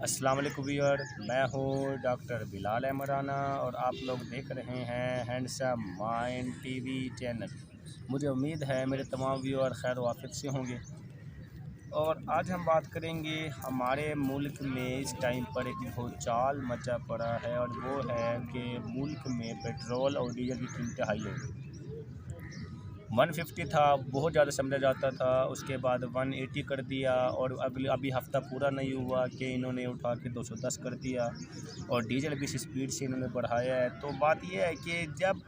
अस्सलाम वालेकुम व्यूअर, मैं हूँ डॉक्टर बिलाल अहमराना और आप लोग देख रहे हैं हैंडसम माइंड टीवी चैनल। मुझे उम्मीद है मेरे तमाम व्यूअर खैर वाफियत से होंगे। और आज हम बात करेंगे हमारे मुल्क में इस टाइम पर एक भूचाल मचा पड़ा है और वो है कि मुल्क में पेट्रोल और डीजल की कीमतें हाई हो गई। 150 था, बहुत ज़्यादा समझा जाता था, उसके बाद 180 कर दिया और अभी हफ़्ता पूरा नहीं हुआ कि इन्होंने उठा के 210 कर दिया और डीजल भी इस स्पीड से इन्होंने बढ़ाया है। तो बात यह है कि जब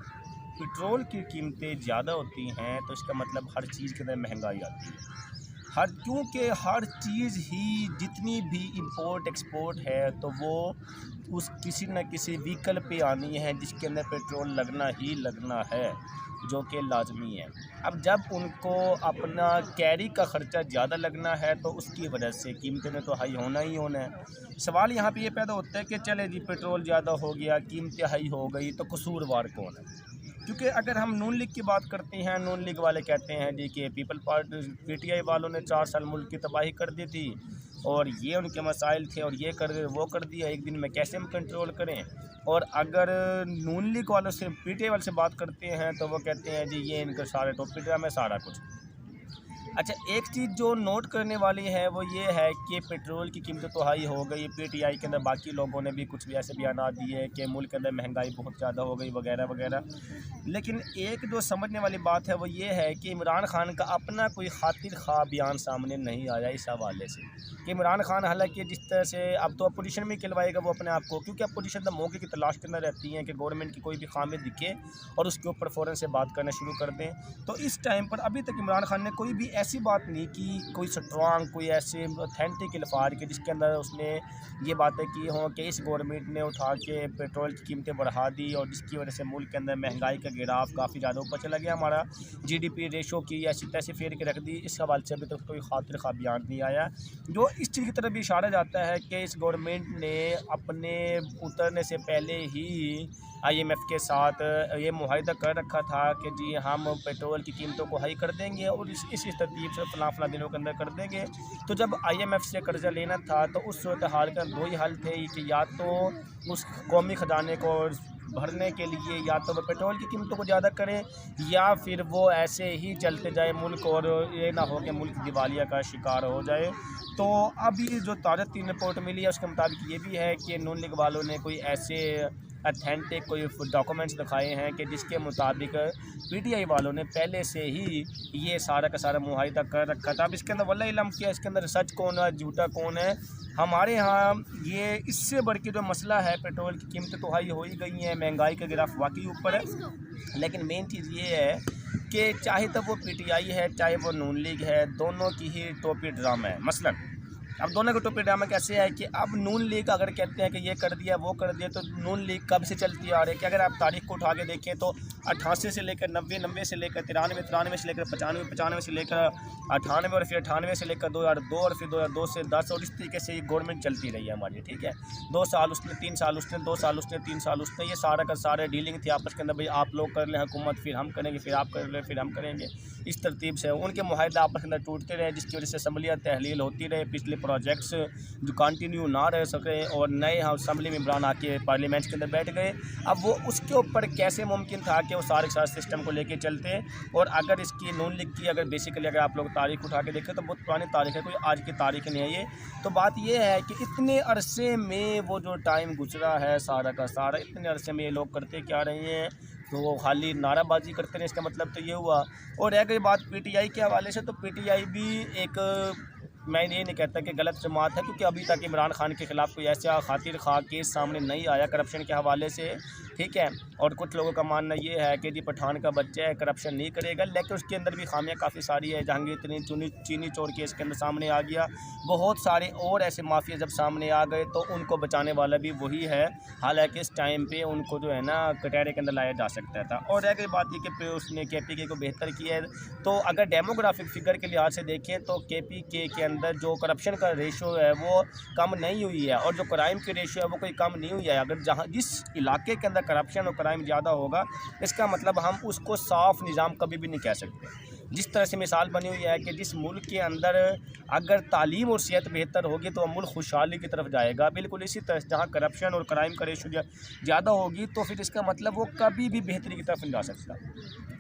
पेट्रोल की कीमतें ज़्यादा होती हैं तो इसका मतलब हर चीज़ के अंदर महंगाई आती है। क्योंकि हर चीज़ ही जितनी भी इंपोर्ट एक्सपोर्ट है तो वो उस किसी न किसी व्हीकल पे आनी है जिसके अंदर पेट्रोल लगना ही लगना है, जो कि लाजमी है। अब जब उनको अपना कैरी का ख़र्चा ज़्यादा लगना है तो उसकी वजह से कीमतें ने तो हाई होना ही होना है। सवाल यहाँ पे ये पैदा होता है कि चले जी पेट्रोल ज़्यादा हो गया, कीमतें हाई हो गई, तो कसूरवार कौन है? क्योंकि अगर हम नून लीग की बात करते हैं, नून लीग वाले कहते हैं जी कि पीपल पार्टी पीटीआई वालों ने 4 साल मुल्क की तबाही कर दी थी और ये उनके मसाइल थे और ये कर वो कर दिया, एक दिन में कैसे हम कंट्रोल करें। और अगर नून लीग वालों से पीटीआई वाले से बात करते हैं तो वो कहते हैं जी ये इनका सारे टॉपिक में सारा कुछ। अच्छा, एक चीज़ जो नोट करने वाली है वो ये है कि पेट्रोल की कीमतें तो हाई हो गई, पीटीआई के अंदर बाकी लोगों ने भी कुछ भी ऐसे बयान दिए कि मुल्क के अंदर महंगाई बहुत ज़्यादा हो गई वगैरह वगैरह। लेकिन एक जो समझने वाली बात है वो ये है कि इमरान खान का अपना कोई खातिर ख्वाह बयान सामने नहीं आया इस हवाले से कि इमरान खान हालांकि जिस तरह से अब तो अपोजिशन में खिलवाएगा वो अपने आप को, क्योंकि अपोजिशन तो मौके की तलाश के अंदर रहती है कि गवर्नमेंट की कोई भी खामी दिखे और उसके ऊपर फ़ौरन से बात करना शुरू कर दें। तो इस टाइम पर अभी तक इमरान खान ने कोई भी ऐसी बात नहीं की, कोई स्ट्रॉन्ग, कोई ऐसे ऑथेंटिक अल्फाज के जिसके अंदर उसने ये बातें की हों कि इस गवर्नमेंट ने उठा के पेट्रोल की कीमतें बढ़ा दी और जिसकी वजह से मुल्क के अंदर महंगाई का गिराव काफ़ी ज़्यादा ऊपर चला गया, हमारा जीडीपी रेशो की ऐसी तैसे फेर के रख दी। इस हवाले से अभी तक कोई खातिर ख्वाह बयान नहीं आया, जो इस चीज़ की तरफ भी इशारा जाता है कि इस गवर्नमेंट ने अपने उतरने से पहले ही आईएमएफ के साथ ये मुआहिदा कर रखा था कि जी हम पेट्रोल की कीमतों को हाई कर देंगे और इस तरतीब से फलां दिनों के अंदर कर देंगे। तो जब आईएमएफ से कर्जा लेना था तो उस सूरत हाल का दो ही हल थे कि या तो उस कौमी ख़जाने को भरने के लिए या तो वो पेट्रोल की कीमतों को ज़्यादा करें या फिर वो ऐसे ही चलते जाए मुल्क और ये ना हो कि मुल्क दिवालिया का शिकार हो जाए। तो अभी जो ताज़ा 3 रिपोर्ट मिली है उसके मुताबिक ये भी है कि नून लीग वालों ने कोई ऐसे अथेंटिक कोई डॉक्यूमेंट्स दिखाए हैं कि जिसके मुताबिक पीटीआई वालों ने पहले से ही ये सारा का सारा मुआहिदा कर रखा था। अब इसके अंदर वल्लाह इल्म किया, इसके अंदर सच कौन है झूठा कौन है। हमारे यहाँ ये इससे बढ़ के जो मसला है, पेट्रोल की कीमतें तो हाई हो ही गई हैं, महंगाई का गिराफ वाकई ऊपर है, लेकिन मेन चीज़ ये है कि चाहे तो वो पीटीआई है चाहे वो नून लीग है, दोनों की ही टोपी ड्रामा है। मसलन अब दोनों के टोपी ड्रामा कैसे है कि अब नून लीग अगर कहते हैं कि ये कर दिया वो कर दिया, तो नून लीग कब से चलती आ रही है कि अगर आप तारीख को उठा के देखें तो 88 से लेकर 90, 90 से लेकर 93, 93 से लेकर 95, 95 से लेकर 98 और फिर 98 से लेकर 2002 और फिर 2002 से 10 और इस तरीके से ये गवर्नमेंट चलती रही है हमारी, ठीक है। 2 साल उसने, 3 साल उसने, 2 साल उसने, 3 साल उसने, ये सारा का सारा डीलिंग थी आपस के अंदर, भाई आप लोग कर लें हुकूमत, फिर हम करेंगे, फिर आप कर लें, फिर हम करेंगे। इस तरतीब से उनके मुआहिदा आपस के अंदर टूटते रहे जिसकी वजह से असम्बलियाँ तहलील होती रहे, पिछले प्रोजेक्ट्स जो कंटिन्यू ना रह सके और नए असम्बली में इमरान आके पार्लियामेंट के अंदर बैठ गए। अब वो उसके ऊपर कैसे मुमकिन था कि वो सारे सारे सिस्टम को लेके चलते। और अगर इसकी नून लीग की अगर बेसिकली अगर आप लोग तारीख उठा के देखें तो बहुत पुरानी तारीख है, कोई आज की तारीख नहीं है ये। तो बात ये है कि इतने अरसे में वो जो टाइम गुजरा है सारा का सारा, इतने अरसे में ये लोग करते क्या रहे हैं, तो वो खाली नाराबाजी करते हैं। इसका मतलब तो ये हुआ। और रह गई बात पीटीआई के हवाले से, तो पीटीआई भी एक, मैं ये नहीं कहता कि गलत जमात है, क्योंकि अभी तक इमरान खान के ख़िलाफ़ कोई ऐसा खातिर ख्वाह केस सामने नहीं आया करप्शन के हवाले से, ठीक है। और कुछ लोगों का मानना ये है कि जी पठान का बच्चा है, करप्शन नहीं करेगा, लेकिन उसके अंदर भी खामियां काफ़ी सारी है। जहांगीर तरीन चीनी चोर केस के अंदर सामने आ गया, बहुत सारे और ऐसे माफिया जब सामने आ गए तो उनको बचाने वाला भी वही है। हालांकि इस टाइम पे उनको जो है ना कटहरे के अंदर लाया जा सकता था। और रह गई बात ये कि उसने KPK को बेहतर किया है, तो अगर डेमोग्राफिक फिगर के लिहाज से देखें तो KPK के अंदर जो करप्शन का रेशो है वो कम नहीं हुई है और जो क्राइम की रेशो है वो कोई कम नहीं हुई है। अगर जहाँ जिस इलाके के अंदर करप्शन और क्राइम ज़्यादा होगा, इसका मतलब हम उसको साफ निज़ाम कभी भी नहीं कह सकते। जिस तरह से मिसाल बनी हुई है कि जिस मुल्क के अंदर अगर तालीम और सेहत बेहतर होगी तो वह मुल्क खुशहाली की तरफ जाएगा। बिल्कुल इसी तरह जहाँ करप्शन और क्राइम का रेशो ज़्यादा होगी तो फिर इसका मतलब वो कभी भी बेहतरी की तरफ नहीं जा सकता।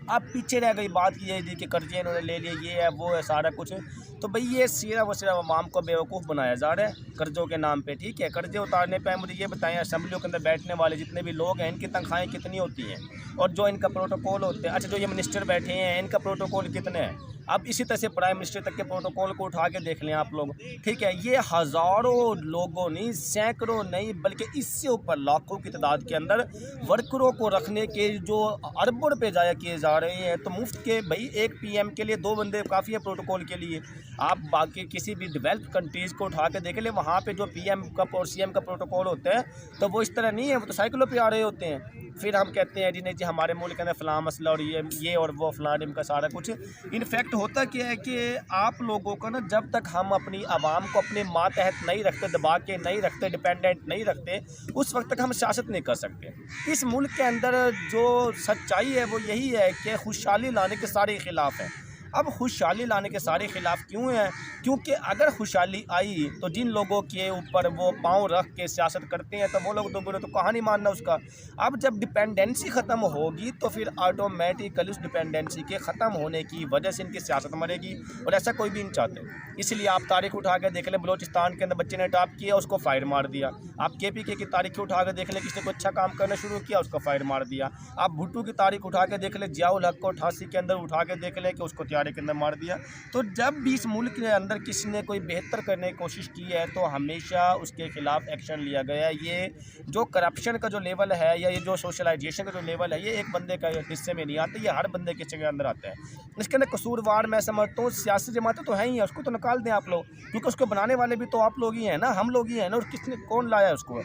अब पीछे रह गई बात की यही थी कि कर्जे इन्होंने ले लिए, ये है वो है सारा कुछ। तो भाई ये सिर्फ व सिर्फ अवाम को बेवकूफ़ बनाया जा रहा है कर्ज़ों के नाम पे। ठीक है, कर्जे उतारने पे मुझे ये बताएं, असम्बलियों के अंदर बैठने वाले जितने भी लोग हैं इनकी तनख्वाहें कितनी होती हैं और जो इनका प्रोटोकॉल होते हैं, अच्छा जो ये मिनिस्टर बैठे हैं इनका प्रोटोकॉल कितने हैं। अब इसी तरह से प्राइम मिनिस्टर तक के प्रोटोकॉल को उठा के देख लें आप लोग। ठीक है, ये हज़ारों लोगों नहीं, सैकड़ों नहीं, बल्कि इससे ऊपर लाखों की तादाद के अंदर वर्करों को रखने के जो अरबों रुपये ज़ाया किए जा रहे हैं। तो मुफ्त के भाई एक पीएम के लिए 2 बंदे काफ़ी है प्रोटोकॉल के लिए। आप बाकी किसी भी डेवलप्ड कंट्रीज़ को उठा के देख लें, वहाँ पे जो पीएम का और सीएम का प्रोटोकॉल होता है तो वो इस तरह नहीं है, वो तो साइकिलों पे आ रहे होते हैं। फिर हम कहते हैं जी नहीं जी हमारे मुल्क के अंदर फ़लाँ मसला और ये और वो फ़लाँ इनका सारा कुछ। इनफैक्ट होता क्या है कि आप लोगों को ना जब तक हम अपनी आवाम को अपने मातहत नहीं रखते, दबा के नहीं रखते, डिपेंडेंट नहीं रखते, उस वक्त तक हम सियासत नहीं कर सकते। इस मुल्क के अंदर जो सच्चाई है वो यही है कि खुशहाली लाने के सारे ख़िलाफ़ है। अब खुशहाली लाने के सारे ख़िलाफ़ क्यों हैं? क्योंकि अगर खुशहाली आई तो जिन लोगों के ऊपर वो पाँव रख के सियासत करते हैं तो वो लोग तो बुरे, तो कहानी मानना उसका। अब जब डिपेंडेंसी ख़त्म होगी तो फिर ऑटोमेटिकली उस डिपेंडेंसी के ख़त्म होने की वजह से इनकी सियासत मरेगी और ऐसा कोई भी नहीं चाहते। इसलिए आप तारीख उठा के देख लें, बलोचिस्तान के अंदर बच्चे ने टॉप किया, उसको फायर मार दिया। आप KPK की तारीख उठा के देख लें, किसी को अच्छा काम करना शुरू किया, उसको फायर मार दिया। आप भुट्टो की तारीख उठा के देख लें, जियाउल हक को 88 के अंदर उठा के देख लें कि उसको तैयारी के अंदर मार दिया। तो जब भी इस मुल्क के अंदर किसी ने कोई बेहतर करने की कोशिश की है तो हमेशा उसके ख़िलाफ़ एक्शन लिया गया है। ये जो करप्शन का जो लेवल है या ये जो सोशलाइजेशन का जो लेवल है, ये एक बंदे का हिस्से में नहीं आता, ये हर बंदे के हिस्से के अंदर आता है। इसके अंदर कसूरवार मैं समझता हूँ सियासी जमातें तो हैं ही है, उसको तो निकाल दें आप लोग, क्योंकि उसको बनाने वाले भी तो आप लोग ही हैं ना, हम लोग ही हैं ना। और किसने कौन लाया है उसको?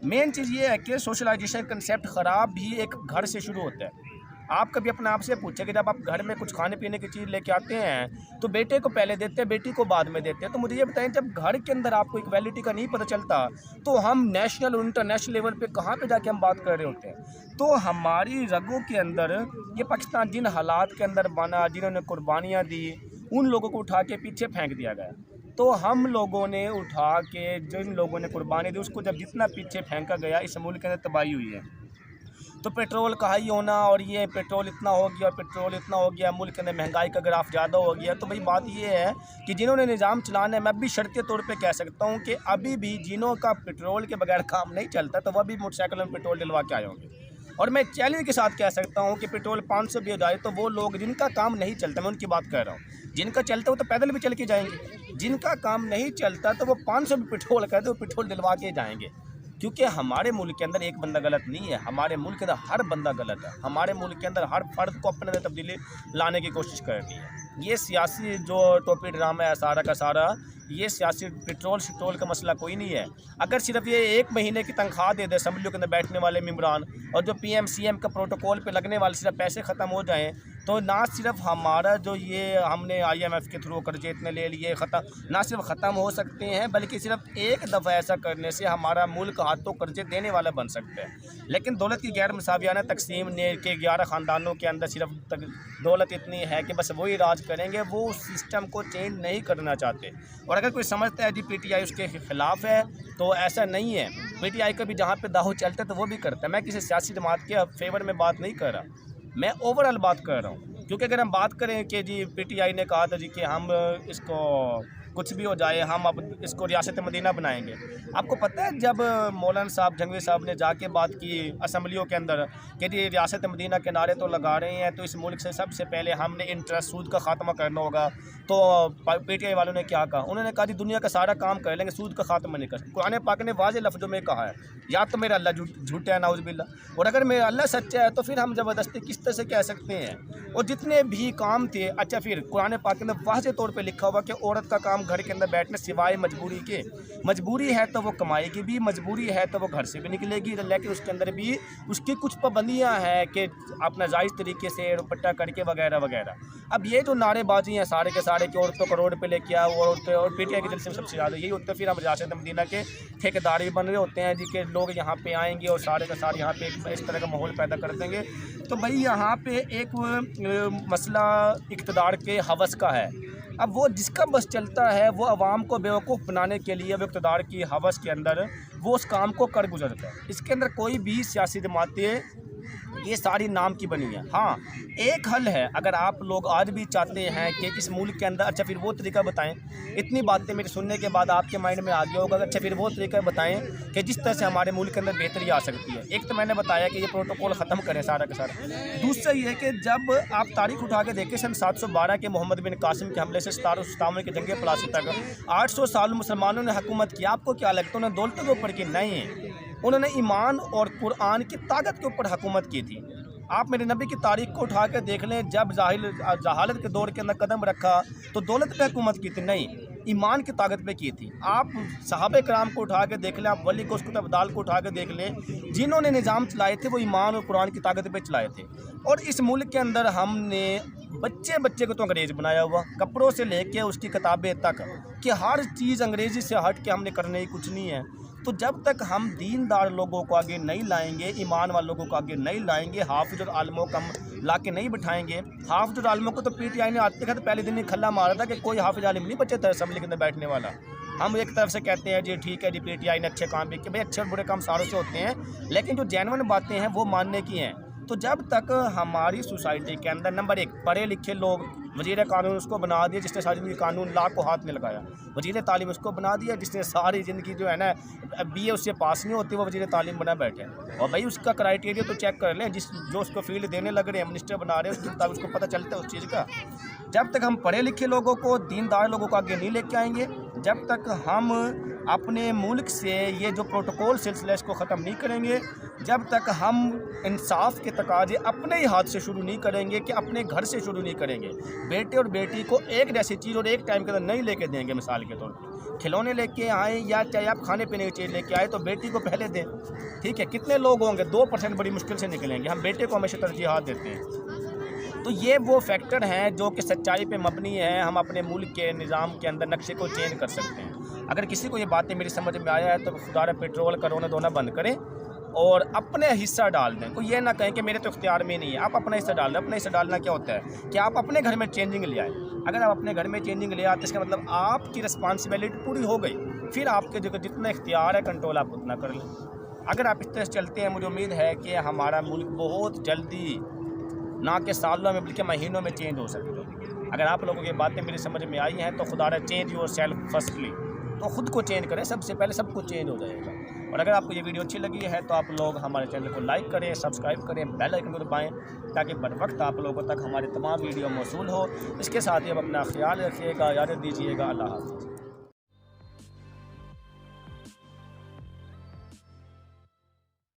मेन चीज़ ये है कि सोशलाइजेशन कंसेप्ट ख़राब भी एक घर से शुरू होता है। आप कभी अपने आप से पूछे कि जब आप घर में कुछ खाने पीने की चीज़ लेके आते हैं तो बेटे को पहले देते हैं, बेटी को बाद में देते हैं। तो मुझे ये बताएं, जब घर के अंदर आपको इक्वालिटी का नहीं पता चलता तो हम नेशनल और इंटरनेशनल लेवल पे कहाँ पे जाके हम बात कर रहे होते हैं? तो हमारी रगों के अंदर ये पाकिस्तान जिन हालात के अंदर बना, जिन्होंने कुर्बानियाँ दी, उन लोगों को उठा के पीछे फेंक दिया गया। तो हम लोगों ने उठा के जिन लोगों ने कुर्बानी दी उसको जब जितना पीछे फेंका गया, इस मुल्क के अंदर तबाही हुई है। तो पेट्रोल का हाई होना और ये पेट्रोल इतना हो गया, पेट्रोल इतना हो गया, मुल्क के अंदर महंगाई का ग्राफ ज़्यादा हो गया। तो भाई बात ये है कि जिन्होंने निज़ाम चलाना है, मैं भी शर्ती तौर पे कह सकता हूँ कि अभी भी जिन्हों का पेट्रोल के बगैर काम नहीं चलता तो वह भी मोटरसाइकिल में पेट्रोल डलवा के आए होंगे। और मैं चैलेंज के साथ कह सकता हूँ कि पेट्रोल 500 भी हो जाए तो वो लोग जिनका काम नहीं चलता, मैं उनकी बात कर रहा हूँ, जिनका चलता वो तो पैदल भी चल के जाएंगे, जिनका काम नहीं चलता तो वो 500 भी पेट्रोल कहते वो पेट्रोल डलवा के जाएंगे। क्योंकि हमारे मुल्क के अंदर एक बंदा गलत नहीं है, हमारे मुल्क के अंदर हर बंदा गलत है। हमारे मुल्क के अंदर हर फर्द को अपने अंदर तब्दीली लाने की कोशिश कर रही है। ये सियासी जो टोपी ड्रामा है सारा का सारा, ये सियासी पेट्रोल का मसला कोई नहीं है। अगर सिर्फ ये 1 महीने की तनख्वाह दे दे असम्बलियों के अंदर बैठने वाले मेम्बरान और जो PM CM का प्रोटोकॉल पे लगने वाले सिर्फ पैसे ख़त्म हो जाएं तो ना सिर्फ हमारा जो ये हमने IMF के थ्रू कर्जे इतने ले लिए ना सिर्फ ख़त्म हो सकते हैं, बल्कि सिर्फ एक दफ़ा ऐसा करने से हमारा मुल्क हाथों कर्जे देने वाला बन सकता है। लेकिन दौलत की गैर मुसावियाना तकसीम ने के 11 ख़ानदानों के अंदर सिर्फ दौलत इतनी है कि बस वही राज करेंगे, वो उस सिस्टम को चेंज नहीं करना चाहते। और अगर कोई समझता है जी PTI उसके ख़िलाफ़ है तो ऐसा नहीं है। PTI का भी जहाँ पे दाव चलता है तो वो भी करता है। मैं किसी सियासी जमात के फेवर में बात नहीं कर रहा, मैं ओवरऑल बात कर रहा हूँ। क्योंकि अगर हम बात करें कि जी PTI ने कहा था जी कि हम इसको कुछ भी हो जाए हम अब इसको रियासत मदीना बनाएंगे। आपको पता है जब मौलाना साहब जंगवी साहब ने जाके बात की असम्बलियों के अंदर कि जी रियासत मदीना के नारे तो लगा रहे हैं तो इस मुल्क से सबसे पहले हमने इंटरेस्ट सूद का ख़ात्मा करना होगा, तो PTI वालों ने क्या कहा? उन्होंने कहा जी दुनिया का सारा काम कर लेंगे, सूद का ख़ात्मा नहीं कर सकते। कुरान पाक ने वाज़ेह लफ्ज़ों में कहा है, या तो मेरा अल्लाह झूठा है नाउज़ुबिल्लाह, और अगर मेरा अल्लाह सच्चा है तो फिर हम ज़बरदस्ती किस तरह से कह सकते हैं? और जितने भी काम थे, अच्छा फिर कुरान पाक में वाज़ेह तौर पे लिखा हुआ कि औरत का काम घर के अंदर बैठने सिवाय मजबूरी के, मजबूरी है तो वो कमाएगी भी, मजबूरी है तो वो घर से भी निकलेगी, लेकिन उसके अंदर भी उसकी कुछ पाबंदियाँ हैं कि अपना जायज़ तरीके से दुपट्टा करके वगैरह वगैरह। अब ये जो नारेबाजी हैं सारे के सारे कि औरतों को रोड पे लेके आओ और PTI के जलसे में सबसे ज़्यादा यही होता है। फिर हम रियासत मदीना के ठेकेदार भी बन रहे होते हैं जी के लोग यहाँ पे आएंगे और सारे का सारे यहाँ पे इस तरह का माहौल पैदा कर देंगे। तो भाई यहाँ पे एक मसला इक़्तिदार के हवस का है। अब वो जिसका बस चलता है वो अवाम को बेवकूफ़ बनाने के लिए वो इक़्तिदार की हवस के अंदर वो उस काम को कर गुजरता है। इसके अंदर कोई भी सियासी जमातें ये सारी नाम की बनी है। हाँ, एक हल है, अगर आप लोग आज भी चाहते हैं कि इस मुल्क के अंदर, अच्छा फिर वो तरीका बताएं। इतनी बातें मेरे सुनने के बाद आपके माइंड में आ गया होगा, अच्छा फिर वो तरीका बताएं कि जिस तरह से हमारे मुल्क के अंदर बेहतरी आ सकती है। एक तो मैंने बताया कि ये प्रोटोकॉल ख़त्म करें सारा का सारा। दूसरा ये कि जब आप तारीख उठा के देखें सन 712 के मोहम्मद बिन कासिम के हमले से 1757 के जंग प्लासी तक 800 साल मुसलमानों ने हुकूमत की। आपको क्या लगता है उन्होंने दौलत के ऊपर की? नहीं, उन्होंने ईमान और कुरान की ताकत के ऊपर हुकूमत की थी। आप मेरे नबी की तारीख को उठा कर देख लें, जब जहालत के दौर के अंदर कदम रखा तो दौलत पे हुकूमत की थी? नहीं, ईमान की ताकत पे की थी। आप सहाबे कराम को उठा के देख लें, आप वली को उसको अब्दाल को उठा के देख लें, जिन्होंने निज़ाम चलाए थे वो ईमान और कुरान की ताकत पे चलाए थे। और इस मुल्क के अंदर हमने बच्चे को तो अंग्रेज़ बनाया हुआ, कपड़ों से लेके उसकी किताबें तक कि हर चीज़ अंग्रेज़ी से हट के हमने करने ही कुछ नहीं है। तो जब तक हम दीनदार लोगों को आगे नहीं लाएंगे, ईमान वालों को आगे नहीं लाएंगे, हाफिज़ और आलिमों को हम ला के नहीं बिठाएंगे। हाफिज़ और आलिमों को तो PTI ने आते थे पहले दिन ही खल्ला मारा था कि कोई हाफिज़ आलिम नहीं बचे थे असेंबली के अंदर बैठने वाला। हम एक तरफ से कहते हैं जी ठीक है जी PTI ने अच्छे काम भी किए, भाई अच्छे और बुरे काम सारों से होते हैं, लेकिन जो जेन्युइन बातें हैं वो मानने की हैं। तो जब तक हमारी सोसाइटी के अंदर नंबर 1 पढ़े लिखे लोग, वज़ीर कानून उसको बना दिया जिसने सारी ज़िंदगी कानून ला को हाथ में लगाया, वज़ीर तालीम उसको बना दिया जिसने सारी ज़िंदगी जो है ना BA उससे पास नहीं होती वो वज़ीर तालीम बना बैठे। और भाई उसका क्राइटेरिया तो चेक कर लें, जो उसको फील्ड देने लग रहे हैं, मिनिस्टर बना रहे हैं, उसके मुताबिक उसको पता चलता है उस चीज़ का। जब तक हम पढ़े लिखे लोगों को, दीनदार लोगों को आगे नहीं लेके आएंगे, जब तक हम अपने मुल्क से ये जो प्रोटोकॉल सिलसिला इसको ख़त्म नहीं करेंगे, जब तक हम इंसाफ के तकाजे अपने ही हाथ से शुरू नहीं करेंगे, कि अपने घर से शुरू नहीं करेंगे, बेटे और बेटी को एक जैसी चीज़ और एक टाइम के अंदर नहीं लेके देंगे। मिसाल के तौर पर खिलौने लेके आए या चाहे आप खाने पीने की चीज़ लेके आए तो बेटी को पहले दें। ठीक है, कितने लोग होंगे? 2% बड़ी मुश्किल से निकलेंगे। हम बेटे को हमेशा तरजीहात देते हैं। तो ये वो फैक्टर हैं जो कि सच्चाई पे मबनी है। हम अपने मुल्क के निज़ाम के अंदर नक्शे को चेंज कर सकते हैं। अगर किसी को ये बातें मेरी समझ में आया है तो खुदा पेट्रोल का रोना धोना बंद करें और अपने हिस्सा डाल दें। कोई ये ना कहें कि मेरे तो इख्तियार में नहीं है, आप अपना हिस्सा डाल दें। अपना हिस्सा डालना क्या होता है कि आप अपने घर में चेंजिंग ले आए। अगर आप अपने घर में चेंजिंग ले आते इसका मतलब आपकी रिस्पॉन्सिबिलिटी पूरी हो गई, फिर आपके जो जितना इख्तियार है कंट्रोल आप उतना कर लें। अगर आप इस तरह से चलते हैं, मुझे उम्मीद है कि हमारा मुल्क बहुत जल्दी, ना कि सालों में बल्कि महीनों में चेंज हो सके। अगर आप लोगों की बातें मेरी समझ में आई हैं तो खुदा चेंज योर सेल्फ फर्स्टली, तो ख़ुद को चेंज करें, सबसे पहले सब कुछ चेंज हो जाएगा। और अगर आपको ये वीडियो अच्छी लगी है तो आप लोग हमारे चैनल को लाइक करें, सब्सक्राइब करें, बेल आइकन को दबाएं ताकि बर वक्त आप लोगों तक हमारे तमाम वीडियो मौसूल हो। इसके साथ ही आप अपना ख्याल रखिएगा, इजाज़त दीजिएगा। अल्लाह हाफ़िज़।